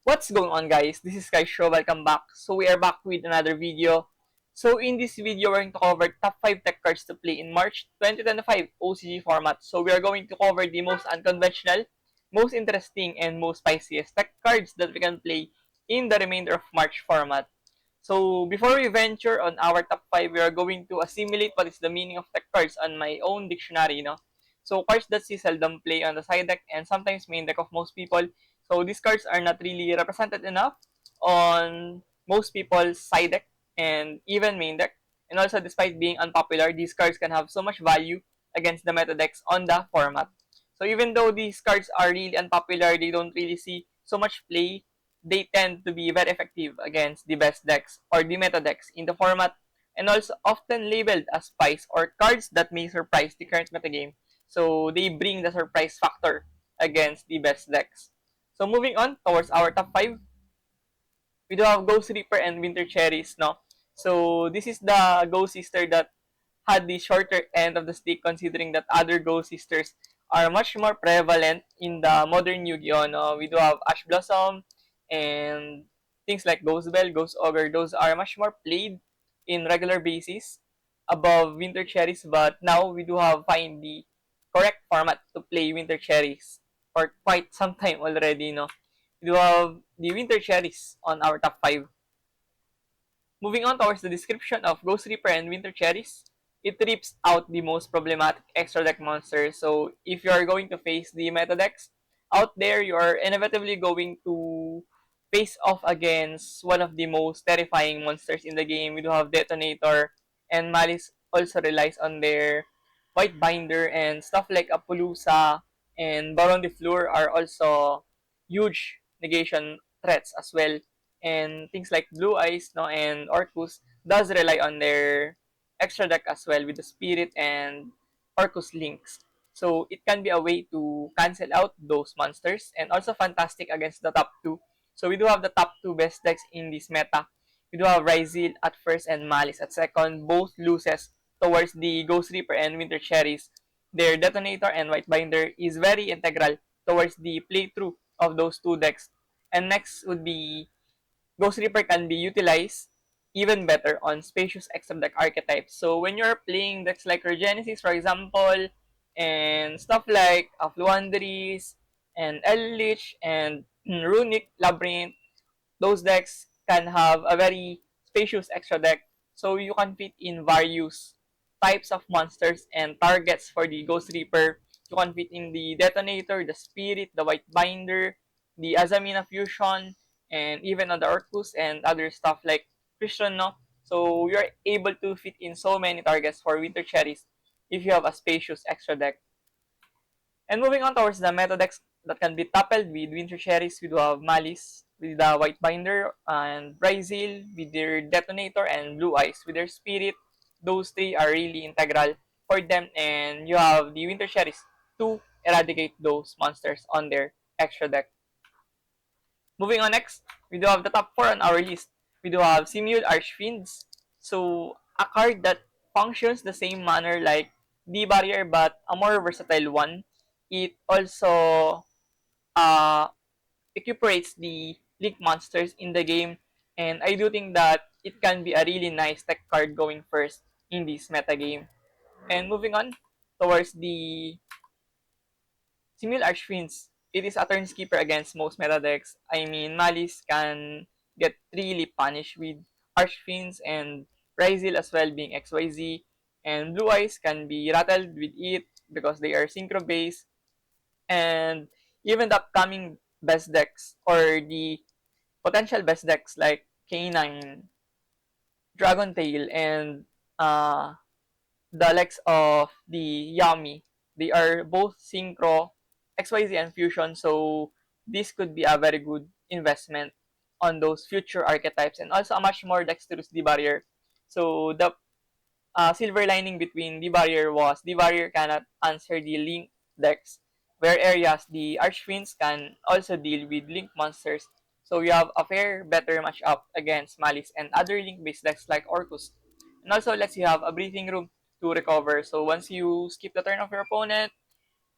What's going on, guys? This is Kaisho. Welcome back. So we are back with another video. So in this video, we're going to cover top 5 tech cards to play in March 2025 OCG format. So we are going to cover the most unconventional, most interesting, and most spiciest tech cards that we can play in the remainder of March format. So before we venture on our top 5, we are going to assimilate what is the meaning of tech cards on my own dictionary, no? So cards that see seldom play on the side deck and sometimes main deck of most people. So these cards are not really represented enough on most people's side deck and even main deck. And also, despite being unpopular, these cards can have so much value against the meta decks on the format. So even though these cards are really unpopular, they don't really see so much play, they tend to be very effective against the best decks or the meta decks in the format, and also often labeled as spice or cards that may surprise the current metagame. So they bring the surprise factor against the best decks. So moving on towards our top 5, we do have Ghost Reaper and Winter Cherries, no? So this is the Ghost Sister that had the shorter end of the stick, considering that other Ghost Sisters are much more prevalent in the modern Yu-Gi-Oh! No? We do have Ash Blossom and things like Ghost Bell, Ghost Ogre. Those are much more played in regular basis above Winter Cherries, but now we do have find the correct format to play Winter Cherries for quite some time already, no? We do have the Winter Cherries on our top 5. Moving on towards the description of Ghost Reaper and Winter Cherries, it rips out the most problematic extra deck monsters. So if you are going to face the meta decks out there, you are inevitably going to face off against one of the most terrifying monsters in the game. We do have Detonator, and Malice also relies on their White Binder, and stuff like Apollousa and Baron de Fleur are also huge negation threats as well. And things like Blue Eyes, no, and Orcus does rely on their extra deck as well with the Spirit and Orcus links. So it can be a way to cancel out those monsters, and also fantastic against the top 2. So we do have the top 2 best decks in this meta. We do have Ryzil at first and Malice at second. Both loses towards the Ghost Reaper and Winter Cherries. Their Detonator and White Binder is very integral towards the playthrough of those two decks. And next would be Ghost Reaper can be utilized even better on spacious extra deck archetypes. So when you're playing decks like Regenesis, for example, and stuff like Affluanderies and Eldritch and Runic Labyrinth, those decks can have a very spacious extra deck. So you can fit in various types of monsters and targets for the Ghost Reaper. You can fit in the Detonator, the Spirit, the White Binder, the Azamina Fusion, and even on the Orcus and other stuff like Christian, no? So you're able to fit in so many targets for Winter Cherries if you have a spacious extra deck. And moving on towards the meta decks that can be toppled with Winter Cherries, we do have Malice with the White Binder, and Brazil with their Detonator, and Blue Eyes with their Spirit. Those three are really integral for them, and you have the Winter Cherries to eradicate those monsters on their extra deck. Moving on next, we do have the top 4 on our list. We do have Simul Archfiends. So, a card that functions the same manner like D-Barrier but a more versatile one. It also uh, recuperates the Link monsters in the game, and I do think that it can be a really nice tech card going first in this meta game. And moving on towards the Simul Archfiends, it is a turn skipper against most meta decks. I mean, Malice can get really punished with Archfiends, and Ryzil as well being XYZ, and Blue Eyes can be rattled with it because they are synchro based, and even the upcoming best decks or the potential best decks like K9, Dragon Tail, and uh, the legs of the Yami, they are both synchro, XYZ, and fusion, so this could be a very good investment on those future archetypes, and also a much more dexterous D-Barrier. So the silver lining between D-Barrier was D-Barrier cannot answer the Link decks, where areas the Archfiends can also deal with Link monsters. So you have a fair, better matchup against Malice and other Link-based decks like Orcus. And also lets you have a breathing room to recover. So once you skip the turn of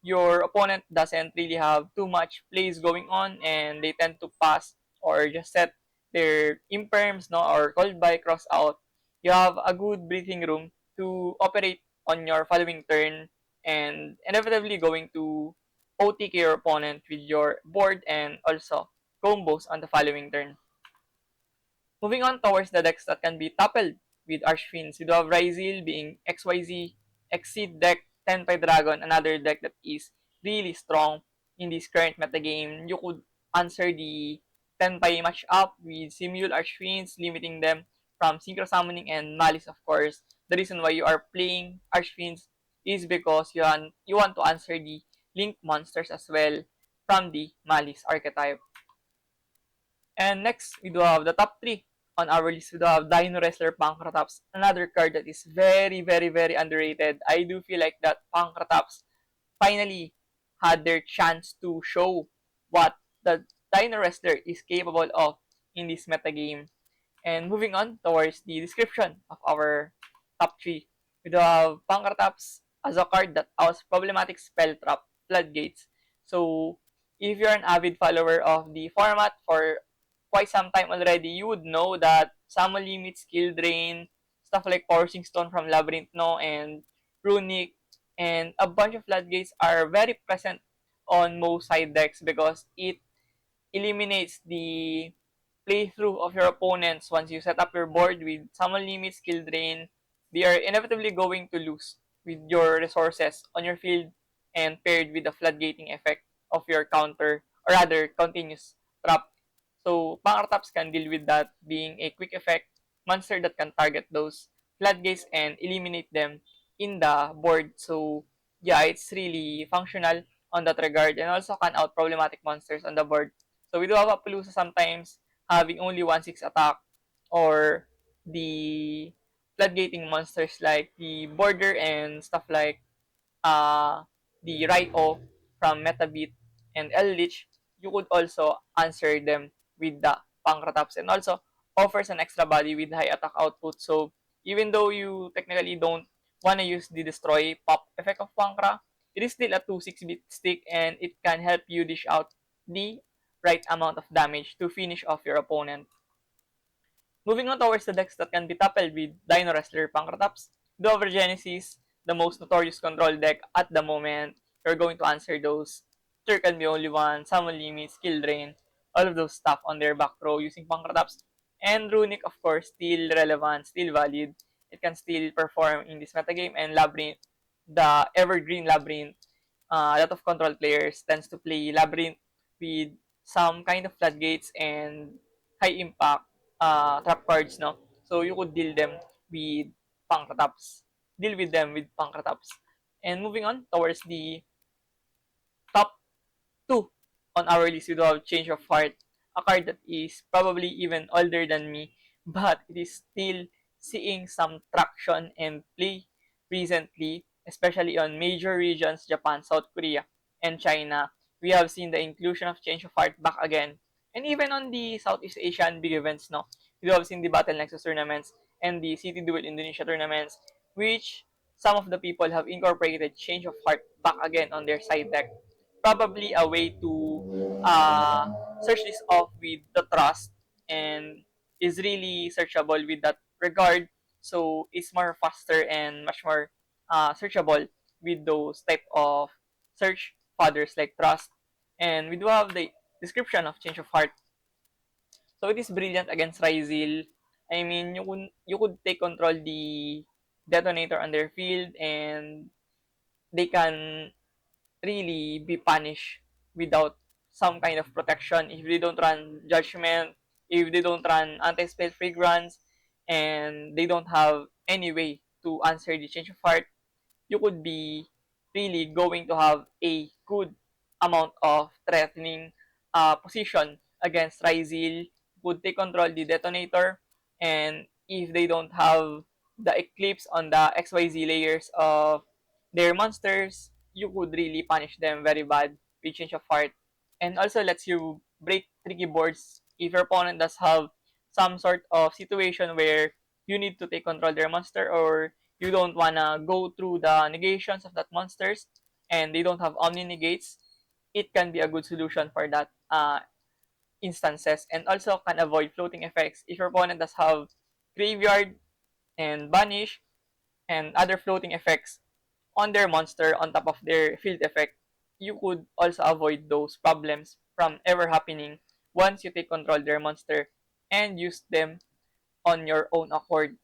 your opponent doesn't really have too much plays going on, and they tend to pass or just set their imperms, no, or called by cross out, you have a good breathing room to operate on your following turn and inevitably going to OTK your opponent with your board and also combos on the following turn. Moving on towards the decks that can be toppled with archfiends, we do have Ryzil being XYZ, Exceed deck, 10-5 Dragon, another deck that is really strong in this current metagame. You could answer the 10-5 matchup with Simul archfiends, limiting them from synchro summoning and malice, of course. The reason why you are playing archfiends is because you want to answer the link monsters as well from the malice archetype. And next, we do have the top 3 on our list. We do have Dinowrestler Pankratops, another card that is very, very, very underrated. I do feel like that Pankratops finally had their chance to show what the Dinowrestler is capable of in this metagame. And moving on towards the description of our top 3, we do have Pankratops as a card that has problematic spell trap floodgates. So, if you're an avid follower of the format for quite some time already, you would know that Samuel Limit, Skill Drain, stuff like Forcing Stone from Labyrinth, no, and Runic, and a bunch of floodgates are very present on most side decks because it eliminates the playthrough of your opponents. Once you set up your board with summon limit, skill drain, they are inevitably going to lose with your resources on your field and paired with the floodgating effect of your counter, or rather continuous trap. So Pankratops can deal with that, being a quick effect monster that can target those floodgates and eliminate them in the board. So yeah, it's really functional on that regard, and also can out problematic monsters on the board. So we do have a Palooza sometimes having only 1/6 attack, or the floodgating monsters like the border and stuff like uh, the Ryo from Metabit and Eldritch, you could also answer them with the Pankratops, and also offers an extra body with high attack output. So even though you technically don't want to use the destroy pop effect of Pankra, it is still a 2/6-bit stick and it can help you dish out the right amount of damage to finish off your opponent. Moving on towards the decks that can be toppled with Dinowrestler Pankratops, Dover Genesis, the most notorious control deck at the moment. You're going to answer those. There can be only one, summon limit, skill drain, all of those stuff on their back row using Pankratops. And Runic, of course, still relevant, still valid. It can still perform in this metagame. And Labyrinth, the evergreen Labyrinth, a lot of control players tends to play Labyrinth with some kind of floodgates and high impact trap cards, no? So you could deal them with pankratops. Deal with them with pankratops. And moving on towards the top 2 on our list, we do have Change of Heart, a card that is probably even older than me, but it is still seeing some traction and play recently, especially on major regions, Japan, South Korea, and China. We have seen the inclusion of Change of Heart back again. And even on the Southeast Asian big events, no, we have seen the Battle Nexus tournaments and the City Duel Indonesia tournaments, which some of the people have incorporated Change of Heart back again on their side deck. Probably a way to search this off with the trust, and is really searchable with that regard. So it's more faster and much more searchable with those type of search fathers like trust. And we do have the description of Change of Heart. So it is brilliant against Ryzil. I mean, you could take control the detonator on their field, and they can really be punished without some kind of protection if they don't run judgment, if they don't run anti-spell fragrance, and they don't have any way to answer the change of heart. You could be really going to have a good amount of threatening position against Ryzil. Would take control the detonator, and if they don't have the eclipse on the XYZ layers of their monsters, you could really punish them very bad with change of heart. And also lets you break tricky boards if your opponent does have some sort of situation where you need to take control their monster, or you don't wanna go through the negations of that monsters and they don't have omni negates. It can be a good solution for that instances, and also can avoid floating effects if your opponent does have graveyard and banish and other floating effects on their monster on top of their field effect. You could also avoid those problems from ever happening once you take control of their monster and use them on your own accord.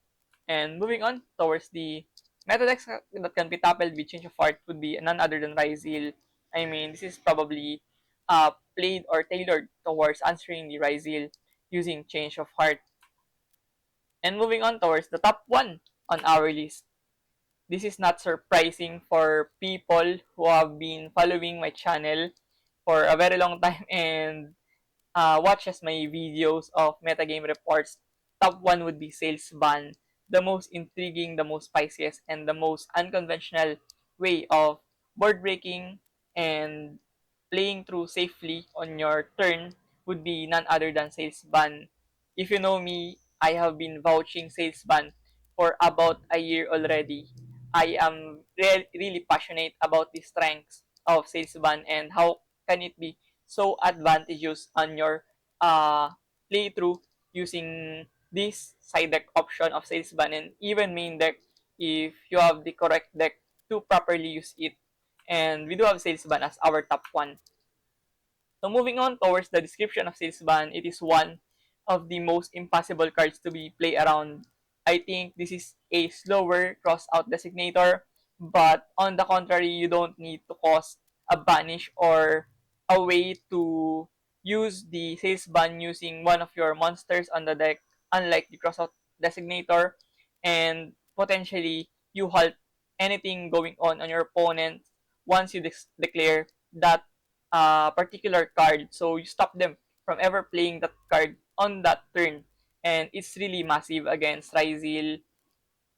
And moving on towards the meta decks that can be tackled with Change of Heart would be none other than Ryzeel. I mean, this is probably played or tailored towards answering the Ryzeel using Change of Heart. And moving on towards the top one on our list. This is not surprising for people who have been following my channel for a very long time and watches my videos of metagame reports. Top one would be Sales Ban, the most intriguing, the most spiciest, and the most unconventional way of board breaking and playing through safely on your turn would be none other than Sales Ban. If you know me, I have been vouching Sales Ban for about a year already. I am really passionate about the strengths of Sales Ban and how can it be so advantageous on your playthrough using this side deck option of Sales Ban and even main deck if you have the correct deck to properly use it. And we do have Sales Ban as our top one. So moving on towards the description of Salesban, it is one of the most impossible cards to be play around. I think this is a slower cross-out designator, but on the contrary, you don't need to cause a banish or a way to use the Salesban using one of your monsters on the deck, unlike the cross-out designator, and potentially you halt anything going on your opponent once you declare that particular card. So you stop them from ever playing that card on that turn. And it's really massive against Ryzeel.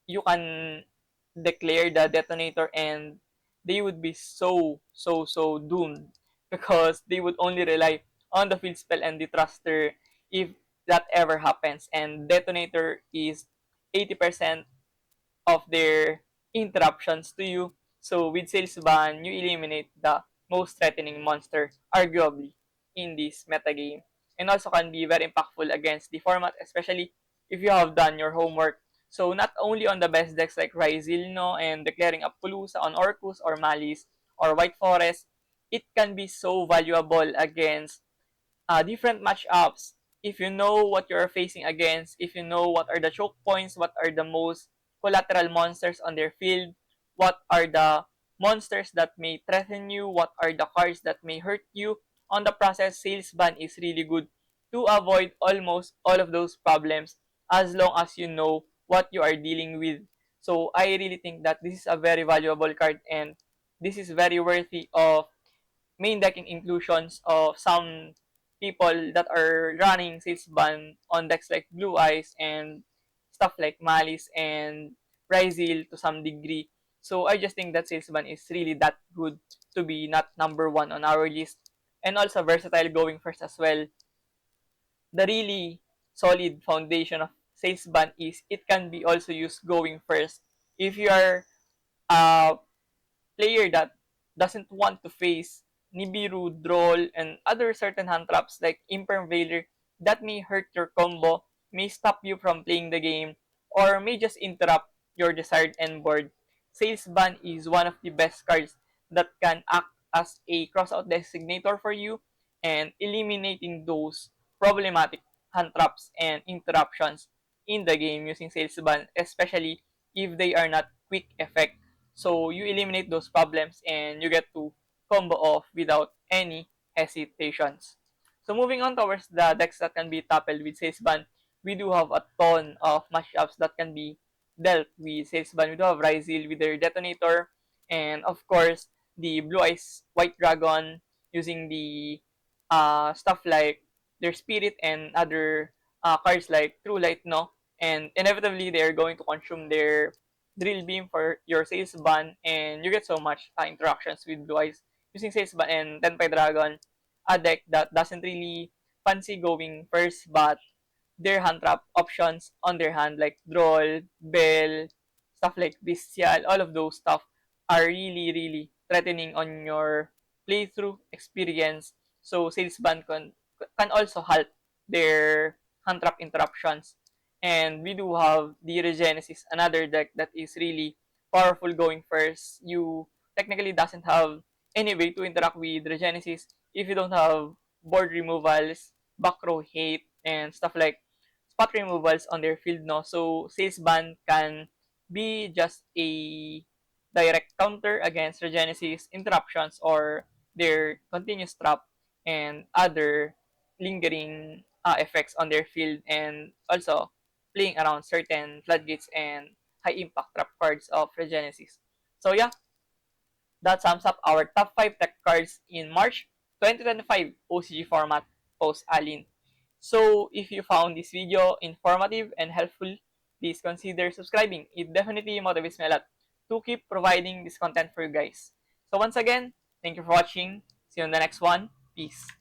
You can declare the detonator and they would be so doomed because they would only rely on the field spell and the thruster if that ever happens. And detonator is 80% of their interruptions to you. So with Sales Ban, you eliminate the most threatening monster, arguably, in this metagame. And also can be very impactful against the format, especially if you have done your homework. So not only on the best decks like Ryzeel, no, and declaring a Pulusa on Orcus or Malice or White Forest, it can be so valuable against different matchups. If you know what you're facing against, if you know what are the choke points, what are the most collateral monsters on their field, what are the monsters that may threaten you, what are the cards that may hurt you, on the process, Sales Ban is really good to avoid almost all of those problems as long as you know what you are dealing with. So I really think that this is a very valuable card and this is very worthy of main decking inclusions of some people that are running Sales Ban on decks like Blue Eyes and stuff like Malice and Ryzeel to some degree. So I just think that Sales Ban is really that good to be not number one on our list. And also versatile going first as well. The really solid foundation of Sales Ban is it can be also used going first. If you are uh, player that doesn't want to face Nibiru, Droll, and other certain hand traps like Imperm Veiler that may hurt your combo, may stop you from playing the game, or may just interrupt your desired end board. Sales Ban is one of the best cards that can act as a crossout designator for you and eliminating those problematic hand traps and interruptions in the game using Sales Ban, especially if they are not quick effect. So you eliminate those problems and you get to combo off without any hesitations. So moving on towards the decks that can be tackled with Salesban, we do have a ton of matchups that can be dealt with Salesban. We do have Ryzeel with their Detonator, and of course, the Blue Eyes White Dragon using the stuff like their Spirit and other cards like True Light, no? And inevitably, they're going to consume their drill beam for your sales ban and you get so much interactions with blue eyes using sales ban and Tenpai Dragon, a deck that doesn't really fancy going first but their hand trap options on their hand like Droll, Bell, stuff like Bestial, all of those stuff are really threatening on your playthrough experience. So sales ban can also halt their hand trap interruptions. And we do have the Regenesis, another deck that is really powerful going first. You technically doesn't have any way to interact with Regenesis if you don't have board removals, back row hate, and stuff like spot removals on their field, no? So Sales Ban can be just a direct counter against Regenesis interruptions or their continuous trap and other lingering effects on their field, and also playing around certain floodgates and high impact trap cards of Regenesis. So yeah, that sums up our top 5 tech cards in March 2025 OCG format post-Alin. So if you found this video informative and helpful, please consider subscribing. It definitely motivates me a lot to keep providing this content for you guys. So once again, thank you for watching. See you on the next one. Peace.